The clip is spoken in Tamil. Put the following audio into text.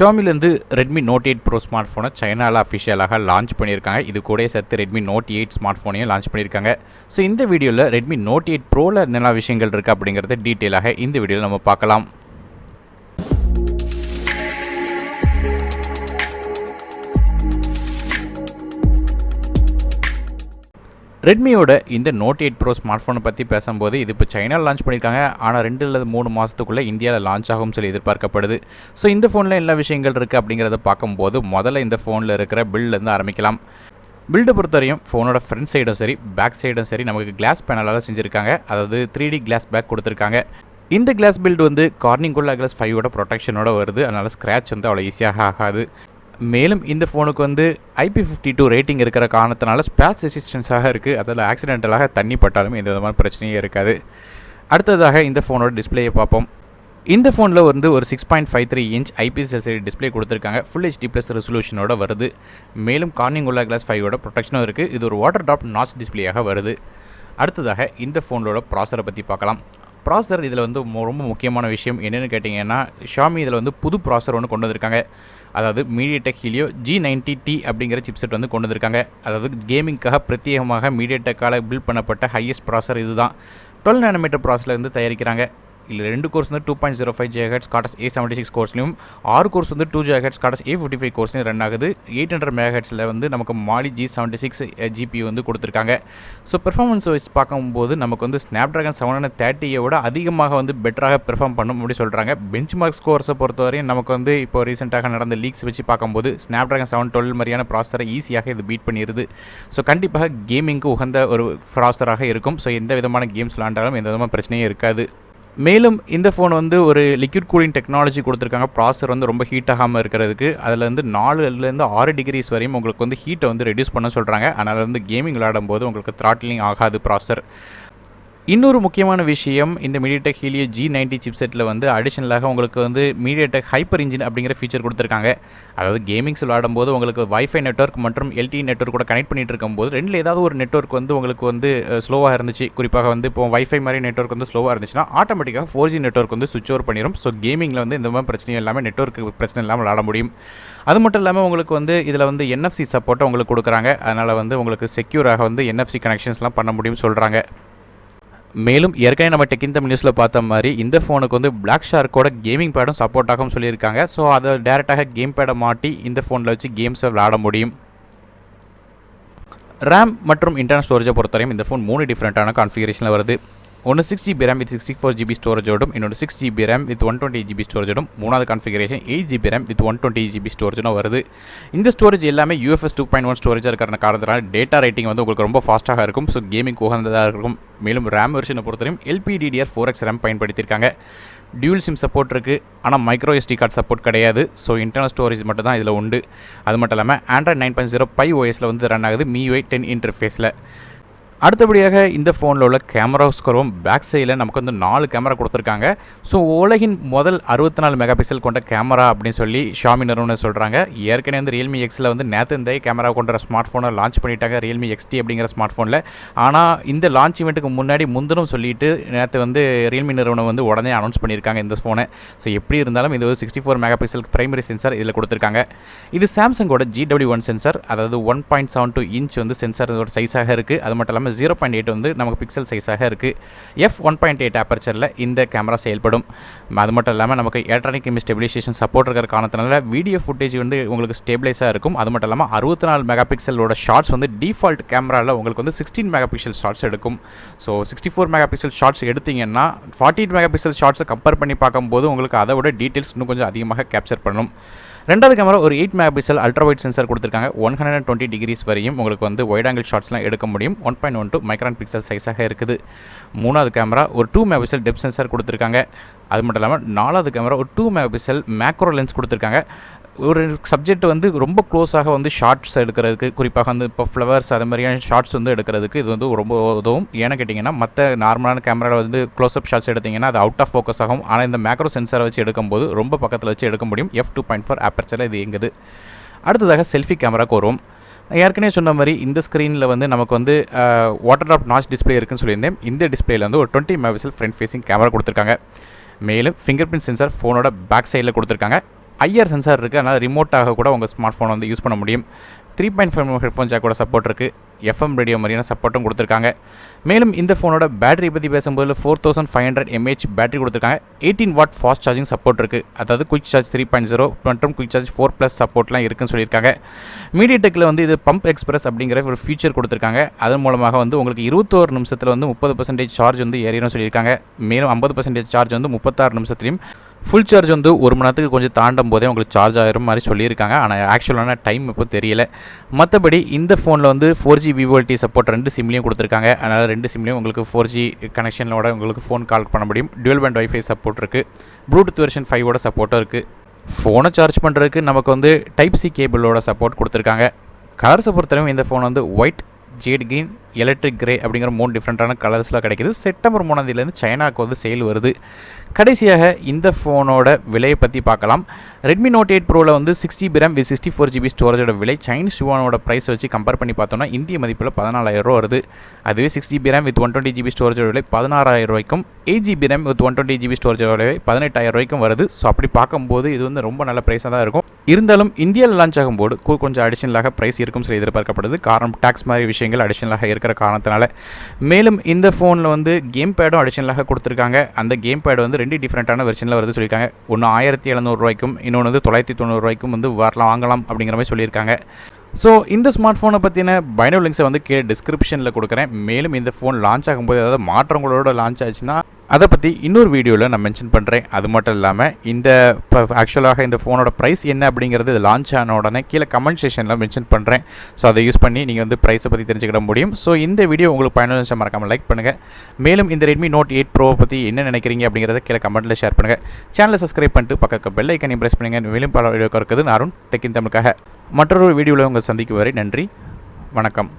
ஷாமிலேருந்து Redmi Note 8 Pro ஸ்மார்ட் ஃபோனை சைனாவில் அஃபிஷியலாக லான்ச் பண்ணியிருக்காங்க. இது கூட சேர்த்து Redmi Note 8 ஸ்மார்ட் ஃபோனையும் லான்ச் பண்ணியிருக்காங்க. ஸோ இந்த வீடியோவில் Redmi Note 8 Proவில் என்னென்ன விஷயங்கள் இருக்குது அப்படிங்கிறத டீட்டெயிலாக இந்த வீடியோவில் நம்ம பார்க்கலாம். ரெட்மியோட இந்த Note 8 Pro ஸ்மார்ட் ஃபோனை பற்றி பேசும்போது இது இப்போ சைனாவில் லான்ச் பண்ணியிருக்காங்க. ஆனால் 2 அல்லது 3 மாதத்துக்குள்ளே இந்தியாவில் லான்ச் ஆகும்னு சொல்லி எதிர்பார்க்கப்படுது. ஸோ இந்த ஃபோனில் எல்லா விஷயங்கள் இருக்குது அப்படிங்கிறத பார்க்கும்போது முதல்ல இந்த ஃபோனில் இருக்கிற பில்ட்லேருந்து ஆரம்பிக்கலாம். பில்டை பொறுத்தவரையும் ஃபோனோட ஃப்ரண்ட் சைடும் சரி பேக் சைடும் சரி நமக்கு கிளாஸ் பேனலால் செஞ்சுருக்காங்க. அதாவது 3D கிளாஸ் பேக் கொடுத்துருக்காங்க. இந்த கிளாஸ் பில்டு வந்து கார்னிங்குள்ள கிளாஸ் 5ஓட ப்ரொடெக்ஷனோட வருது. அதனால் ஸ்க்ராட்ச் வந்து அவ்வளோ ஈஸியாக ஆகாது. மேலும் இந்த ஃபோனுக்கு வந்து IP52 ரேட்டிங் இருக்கிற காரணத்தினால ஸ்பிளாஷ் ரெசிஸ்டன்ஸாக இருக்குது. அதில் ஆக்சிடென்டலாக தண்ணி பட்டாலும் எந்த விதமான பிரச்சனையும் இருக்காது. அடுத்ததாக இந்த ஃபோனோட டிஸ்பிளேயை பார்ப்போம். இந்த ஃபோனில் வந்து ஒரு 6.53 இன்ச் IPS LCD டிஸ்பிளே கொடுத்துருக்காங்க. ஃபுல் HD+ ரெசல்யூஷனோட வருது. மேலும் கார்னிங்குள்ள கிளாஸ் 5ஓட ப்ரொடெக்ஷனும் இருக்குது. இது ஒரு வாட்டர் ட்ராப் நாச் டிஸ்பிளேயாக வருது. அடுத்ததாக இந்த ஃபோனோட ப்ராசரை பற்றி பார்க்கலாம். ப்ராசர் இதில் வந்து ரொம்ப முக்கியமான விஷயம் என்னென்னு கேட்டிங்கன்னா, ஷாமி இதில் வந்து புது ப்ராசர் ஒன்று கொண்டு வந்திருக்காங்க. அதாவது MediaTek Helio G90T அப்படிங்கிற சிப்செட் வந்து கொண்டு வந்திருக்காங்க. அதாவது கேமிங்காக பிரத்யேகமாக MediaTekஆல் பில்ட் பண்ணப்பட்ட ஹையஸ்ட் ப்ராசர் இது தான். 12 nm ப்ராசரில் வந்து தயாரிக்கிறாங்க. இல்லை 2 கோர்ஸ் வந்து 2.05 GHz காட்டஸ் A76 கோர்ஸ்லையும் 6 கோர்ஸ் வந்து 2 GHz காட்டஸ் A55 கோர்ஸ்லையும் ரன் ஆகுது. 800 MHzல வந்து நமக்கு மாலி G76 GPU வந்து கொடுத்துருக்காங்க. ஸோ பெர்ஃபார்மன்ஸ் வைஸ் பார்க்கும்போது நமக்கு வந்து Snapdragon 730 விட அதிகமாக வந்து பெட்டராக பெர்ஃபார்ம் பண்ணும் அப்படி சொல்கிறாங்க. பெஞ்ச் மார்க் ஸ்கோர்ஸை பொறுத்தவரையும் நமக்கு வந்து இப்போ ரீசெண்டாக நடந்த லீக்ஸ் வச்சு பார்க்கும்போது Snapdragon 712 மாதிரியான ப்ராசரை ஈஸியாக இது பீட் பண்ணிடுது. ஸோ கண்டிப்பாக கேமிங்க்கு உகந்த ஒரு ப்ராசராக இருக்கும். ஸோ எந்த விதமான கேம்ஸ் விளாண்டாலும் எந்த விதமான பிரச்சனையும் இருக்காது. மேலும் இந்த ஃபோன் வந்து ஒரு லிக்விட் கூலிங் டெக்னாலஜி கொடுத்துருக்காங்க. ப்ராசர் வந்து ரொம்ப ஹீட் ஆகாமல் இருக்கிறதுக்கு. அதில் வந்து 4லேருந்து 6 டிகிரிஸ் வரையும் உங்களுக்கு வந்து ஹீட்டை வந்து ரெடியூஸ் பண்ண சொல்கிறாங்க. அதனால் வந்து கேமிங் விளையாடும் போது உங்களுக்கு த்ராட்லிங் ஆகாது ப்ராசர். இன்னொரு முக்கியமான விஷயம், இந்த MediaTek Helio G90 சிப்செட்டில் வந்து அடிஷனலாக உங்களுக்கு வந்து MediaTek ஹைப்பர் இன்ஜின் அப்படிங்கிற ஃபீச்சர் கொடுத்துருக்காங்க. அதாவது கேமிங்ஸ் விளையாடும் போது உங்களுக்கு வைஃபை நெட்வொர்க் மற்றும் LTE நெட்வொர்க் கூட கனெக்ட் பண்ணிட்டு இருக்கும்போது ரெண்டில் ஏதாவது ஒரு நெட்வொர்க் வந்து உங்களுக்கு வந்து ஸ்லோவாக இருந்துச்சு. குறிப்பாக வந்து இப்போ வைஃபை மாதிரி நெட்வொர்க் வந்து ஸ்லோவாக இருந்துச்சுன்னா ஆட்டோமேட்டிக்காக 4G நெட்வொர்க் வந்து சுவிட்ச் ஓவர் பண்ணிடும். ஸோ கேமிங்கில் வந்து இந்த மாதிரி பிரச்சனையும் இல்லாமல் நெட்வொர்க் பிரச்சனை இல்லாமல் விளையாட முடியும். அது மட்டும் இல்லாமல் உங்களுக்கு வந்து இதில் வந்து NFC சப்போர்ட்டை உங்களுக்கு கொடுக்குறாங்க. அதனால் வந்து உங்களுக்கு செக்யூராக வந்து NFC கனெக்ஷன்ஸ்லாம் பண்ண முடியும்னு சொல்கிறாங்க. மேலும் ஏற்கனவே நம்ம டெக் இந்த நியூஸில் பார்த்த மாதிரி இந்த ஃபோனுக்கு வந்து பிளாக் ஷார்க்கோட கேமிங் பேடும் சப்போர்ட் ஆகும்னு சொல்லியிருக்காங்க. ஸோ அதை டேரெக்டாக கேம் பேடை மாட்டி இந்த ஃபோனில் வச்சு கேம்ஸை விளையாட முடியும். ரேம் மற்றும் இன்டர்னல் ஸ்டோரேஜை பொறுத்தவரையும் இந்த ஃபோன் 3 டிஃப்ரெண்ட்டான கான்ஃபிகரேஷனில் வருது. ஒன்று 6GB RAM வித் 64GB ஸ்டோரேஜோடும், இன்னொன்று 6GB RAM வித் 128GB ஸ்டோரேஜோடும், மூணாவது configuration 8GB RAM with 120GB ஸ்டோரேஜோடும் வருது. இந்த ஸ்டோரேஜ் எல்லாமே UFS 2.1 ஸ்டோரேஜாக இருக்கிற காரணத்தினால டேட்டா ரைட்டிங் வந்து உங்களுக்கு ரொம்ப ஃபாஸ்ட்டாக இருக்கும். ஸோ கேமிங் உகந்ததாக இருக்கும். மேலும் ரேம் வெர்ஷனை பொறுத்தவரையும் LPDDR4X RAM பயன்படுத்தியிருக்காங்க. டியூல் சிம் சப்போர்ட் இருக்குது. ஆனால் மைக்ரோ SD கார்டு சப்போர்ட் கிடையாது. ஸோ இன்டர்னல் ஸ்டோரேஜ் மட்டும் தான் இதில் உண்டு. அது மட்டும் இல்லாமல் Android 9.0 Pie OSல வந்து ரன் ஆகுது MIUI 10 இன்டர்ஃபேஸில். அடுத்தபடியாக இந்த ஃபோனில் உள்ள கேமரா ஸ்கோரும் பேக் சைடில் நமக்கு வந்து 4 கேமரா கொடுத்துருக்காங்க. ஸோ உலகின் முதல் 64 மெகாபிக்சல் கொண்ட கேமரா அப்படின்னு சொல்லி ஷாமி நிறுவனம் சொல்கிறாங்க. ஏற்கனவே வந்து Realme Xல் வந்து நேற்று இந்த கேமரா கொண்ட ஸ்மார்ட் ஃபோனை லான்ச் பண்ணிட்டாங்க, Realme XT அப்படிங்கிற ஸ்மார்ட் ஃபோனில். ஆனால் இந்த லான்ச் ஈவெண்ட்டுக்கு முன்னாடி முந்தினம் சொல்லிட்டு நேற்று வந்து Realme நிறுவனம் வந்து உடனே அனௌன்ஸ் பண்ணியிருக்காங்க இந்த ஃபோனை. ஸோ எப்படி இருந்தாலும் இது ஒரு 64 மெகாபிக்சல் பிரைமரி சென்சார் இதில் கொடுத்துருக்காங்க. இது சாம்சங்கோட GW1 சென்சார், அதாவது 1.72 இன்ச் வந்து சென்சார் சைஸாக இருக்குது. அது மட்டும் இல்லாமல் 0.8 வந்து நமக்கு பிக்சல் சைஸாக இருக்குது. f1.8 ஆப்பர்ச்சரில் இந்த கேமரா செயல்படும். அது மட்டும் இல்லாமல் நமக்கு எலக்ட்ரானிக் இமேஜ் ஸ்டெபிலைசேஷன் சப்போர்ட் இருக்கிற காரணத்தினால வீடியோ ஃபுட்டேஜ் வந்து உங்களுக்கு ஸ்டேபிளைஸாக இருக்கும். அது மட்டும் இல்லாமல் 64 மெகாபிக்சலோட ஷார்ட்ஸ் வந்து டிஃபால்ட் கேமராவில் உங்களுக்கு வந்து 16 மெகாபிக்சல் ஷார்ட்ஸ் எடுக்கும். ஸோ 64 மெகாபிக்சல் ஷார்ட்ஸ் எடுத்திங்கன்னா 48 மெகாபிக்சல் ஷார்ட்ஸை கம்பேர் பண்ணி பார்க்கும்போது உங்களுக்கு அதை விட டீட்டெயில்ஸ் இன்னும் கொஞ்சம் அதிகமாக கேப்சர் பண்ணும். ரெண்டாவது கேமரா ஒரு 8 மெகாபிக்சல் அல்ட்ரா வைட் சென்சார் கொடுத்துருக்காங்க. 120 டிகிரிஸ் வரையும் உங்களுக்கு வந்து வைட் ஆங்கிள் ஷாட்ஸ்லாம் எடுக்க முடியும். 1.12 மைக்ரான் பிக்சல் சைஸாக இருக்குது. மூணாவது கேமரா ஒரு 2 மெகாபிக்சல் டெப்த் சென்சார் கொடுத்துருக்காங்க. அது மட்டும் இல்லாமல் 4வது கேமரா ஒரு 2 மெகாபிக்சல் மேக்ரோ லென்ஸ் கொடுத்துருக்காங்க. ஒரு சப்ஜெக்ட் வந்து ரொம்ப க்ளோஸாக வந்து ஷார்ட்ஸ் எடுக்கிறதுக்கு, குறிப்பாக வந்து இப்போ ஃப்ளவர்ஸ் அது மாதிரியான ஷார்ட்ஸ் வந்து எடுக்கிறதுக்கு இது வந்து ரொம்ப உதவும். ஏன்னு கேட்டிங்கன்னா மற்ற நார்மலான கேமராவில் வந்து க்ளோஸ்அப் ஷார்ட்ஸ் எடுத்திங்கன்னா அது அவுட் ஆஃப் ஃபோக்கஸ் ஆகும். ஆனால் இந்த மேக்ரோ சென்சாரை வச்சு எடுக்கும்போது ரொம்ப பக்கத்தில் வச்சு எடுக்க முடியும். f2.4 ஆப்பர்ச்சரில் இது இயங்குது. அடுத்ததாக செல்ஃபி கேமராக்கு வரும். ஏற்கனவே சொன்ன மாதிரி இந்த ஸ்க்ரீனில் வந்து நமக்கு வந்து வாட்டர் ட்ராப் நாச் டிஸ்பிளே இருக்குன்னு சொல்லியிருந்தேன். இந்த டிஸ்பிளேயில் வந்து ஒரு 20 மெகாபிக்சல் ஃப்ரண்ட் ஃபேசிங் கேமரா கொடுத்துருக்காங்க. மேலும் ஃபிங்கர் பிரிண்ட் சென்சார் ஃபோனோட பேக் சைடில் கொடுத்துருக்காங்க. ஐஆர் சென்சார் இருக்குது, அதனால் ரிமோட்டாக கூட உங்கள் ஸ்மார்ட் ஃபோன் வந்து யூஸ் பண்ண முடியும். 3.5 ஹெட்ஃபோன் ஜாக் கூட சப்போர்ட் இருக்குது. எஃப்எம் ரேடியோ மாதிரியான சப்போர்ட்டும் கொடுத்துருக்காங்க. மேலும் இந்த ஃபோனோட பேட்டரி பற்றி பேசும்போது 4500 mAh பேட்டரி கொடுத்துருக்காங்க. 18 வாட் ஃபாஸ்ட் சார்ஜிங் சப்போர்ட் இருக்குது. அதாவது குயிக் சார்ஜ் 3.0 மற்றும் குயிக் சார்ஜ் 4+ சப்போர்ட்லாம் இருக்குன்னு சொல்லியிருக்காங்க. மீடியாடெக்கில் வந்து இது பம்ப் எக்ஸ்பிரஸ் அப்படிங்கிற ஒரு ஃபீச்சர் கொடுத்துருக்காங்க. அதன் மூலமாக வந்து உங்களுக்கு 21 நிமிஷத்தில் வந்து 30% சார்ஜ் வந்து ஏறிடும் சொல்லியிருக்காங்க. மேலும் 50% சார்ஜ் வந்து 36 நிமிஷத்துலையும், ஃபுல் சார்ஜ் வந்து 1 மணி நேரத்துக்கு கொஞ்சம் தாண்டும் போதே உங்களுக்கு சார்ஜ் ஆகிற மாதிரி சொல்லியிருக்காங்க. ஆனால் ஆக்சுவலான டைம் இப்போ தெரியல. மற்றபடி இந்த ஃபோனில் வந்து 4G VoLTE சப்போர்ட் 2 சிம்லையும் கொடுத்துருக்காங்க. அதனால் 2 சிம்லையும் உங்களுக்கு 4G கனெக்ஷனோட உங்களுக்கு ஃபோன் கால் பண்ண முடியும். டியூல் பேண்ட் வைஃபை சப்போர்ட் இருக்குது. ப்ளூடூத் வெர்ஷன் 5ஓட சப்போர்ட்டும் இருக்குது. ஃபோனை சார்ஜ் பண்ணுறதுக்கு நமக்கு வந்து டைப் சி கேபிளோட சப்போர்ட் கொடுத்துருக்காங்க. கலர்ஸை பொறுத்தவரைக்கும் இந்த ஃபோன் வந்து white, jade green, electric grey அப்படிங்கிற 3 டிஃப்ரெண்ட்டான கலர்ஸில் கிடைக்கிது. செப்டம்பர் 3 சைனாவுக்கு வந்து சேல் வருது. கடைசியாக இந்த ஃபோனோட விலையை பற்றி பார்க்கலாம். ரெட்மி நோட் 8 ப்ரோவில் வந்து 6GB RAM வித் 64GB ஸ்டோரேஜோட விலை சைனீஸ் யுவானோட ப்ரைஸ் வச்சு கம்பேர் பண்ணி பார்த்தோம்னா இந்திய மதிப்பில் 14,000 ரூபா வருது. அதுவே 6GB RAM வித் 120GB ஸ்டோரேஜோட விலை 16,000 ரூபாய்க்கும், 8GB RAM வித் 120GB ஸ்டோரேஜோட விலை 18,000 ரூபாய்க்கும் வருது. ஸோ அப்படி பார்க்கும்போது இது வந்து ரொம்ப நல்ல ப்ரைஸாக தான் இருக்கும். இருந்தாலும் இந்தியாவில் லான்ச் ஆகும்போது கொஞ்சம் அடிஷனலாக ப்ரைஸ் இருக்கும் சொல்லி எதிர்பார்க்கப்படுது. காரணம் டாக்ஸ் மாதிரி விஷயங்கள் அடிஷனலாக இருக்கிற காரணத்தினால. மேலும் இந்த ஃபோனில் வந்து கேம் பேடும் அடிஷனலாக கொடுத்துருக்காங்க. அந்த கேம் பேட் வந்து 2 டிஃப்ரெண்ட்டான வெர்ஷனில் வருது சொல்லியிருக்காங்க. ஒன்று 1700 ரூபாய்க்கும், இன்னொன்று வந்து 990 ரூபாய்க்கும் வந்து வாங்கலாம் அப்படிங்கிற மாதிரி சொல்லியிருக்காங்க. ஸோ இந்த ஸ்மார்ட் ஃபோனை பற்றின பயண லிங்க்ஸை வந்து டிஸ்கிரிப்ஷனில் கொடுக்குறேன். மேலும் இந்த ஃபோன் லான்ச் ஆகும்போது ஏதாவது மாற்றங்களோட லான்ச் ஆச்சுன்னா அதை பற்றி இன்னொரு வீடியோவில் நான் மென்ஷன் பண்ணுறேன். அது மட்டும் இல்லாமல் இந்த ஆக்சுவலாக இந்த ஃபோனோட ப்ரைஸ் என்ன அப்படிங்கிறது லான்ச் ஆன உடனே கீழே கமெண்ட் செக்ஷனில் மென்ஷன் பண்ணுறேன். ஸோ அதை யூஸ் பண்ணி நீங்கள் வந்து ப்ரைஸை பற்றி தெரிஞ்சுக்கிட முடியும். ஸோ இந்த வீடியோ உங்களுக்கு பயனுள்ள மறக்காமல் லைக் பண்ணுங்கள். மேலும் இந்த ரெட்மி நோட் 8 ப்ரோ பற்றி என்ன நினைக்கிறீங்க அப்படிங்கிறத கீழே கமெண்ட்டில் ஷேர் பண்ணுங்கள். சேனலை சப்ஸ்கிரைப் பண்ணிட்டு பக்கத்து பெல் ஐக்கனை ப்ரெஸ் பண்ணுங்கள். மேலும் பல வீடியோ இருக்குது. நான் அருண் டெக் இன் தமிழுக்காக மற்றொரு வீடியோவில் உங்கள் சந்திக்கும் வரை நன்றி, வணக்கம்.